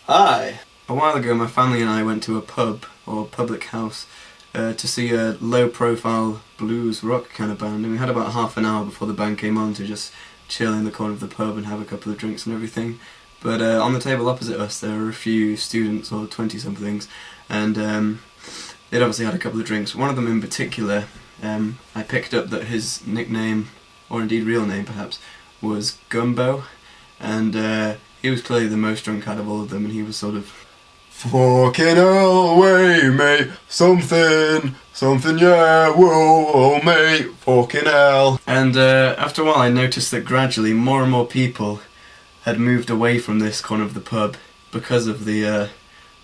Hi! A while ago my family and I went to a pub, or public house, to see a low-profile blues rock kind of band, and we had about half an hour before the band came on to just chill in the corner of the pub and have a couple of drinks and everything. But on the table opposite us there were a few students, or 20-somethings, and they'd obviously had a couple of drinks. One of them in particular, I picked up that his nickname, or indeed real name perhaps, was Gumbo, and he was clearly the most drunk out of all of them, and he was sort of, "Fucking hell, away, mate, something, yeah, whoa, mate, fucking hell." And after a while I noticed that gradually more and more people had moved away from this corner of the pub because of the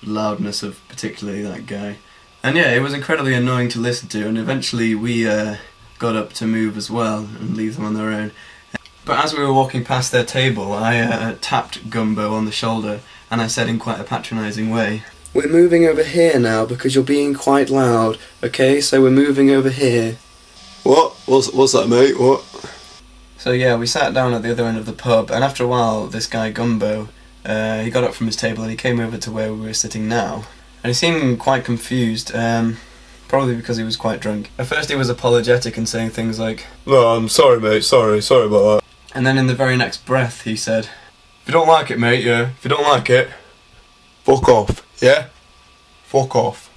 loudness of particularly that guy. And yeah, it was incredibly annoying to listen to, and eventually we got up to move as well and leave them on their own. But as we were walking past their table, I tapped Gumbo on the shoulder and I said in quite a patronising way, "We're moving over here now because you're being quite loud, okay? So we're moving over here." What? What's that, mate? What? So yeah, we sat down at the other end of the pub, and after a while this guy Gumbo, he got up from his table and he came over to where we were sitting now. And he seemed quite confused, probably because he was quite drunk. At first he was apologetic and saying things like, "No, I'm sorry, mate, sorry about that." And then in the very next breath he said, "If you don't like it, mate, yeah, if you don't like it, fuck off, yeah? Fuck off."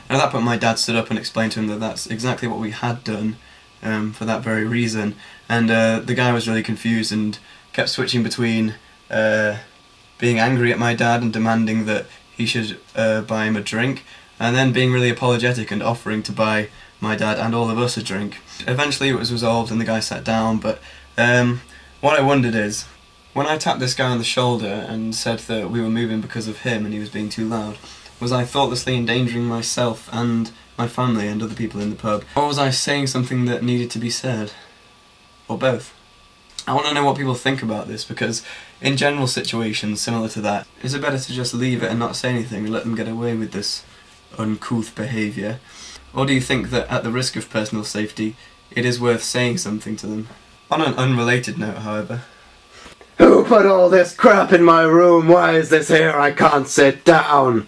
And at that point my dad stood up and explained to him that that's exactly what we had done, for that very reason. And the guy was really confused and kept switching between being angry at my dad and demanding that he should buy him a drink, and then being really apologetic and offering to buy my dad and all of us a drink. Eventually it was resolved and the guy sat down, but what I wondered is, when I tapped this guy on the shoulder and said that we were moving because of him and he was being too loud, was I thoughtlessly endangering myself and my family and other people in the pub? Or was I saying something that needed to be said? Or both? I want to know what people think about this, because in general situations similar to that, is it better to just leave it and not say anything and let them get away with this uncouth behaviour? Or do you think that at the risk of personal safety, it is worth saying something to them? On an unrelated note, however. Who put all this crap in my room? Why is this here? I can't sit down.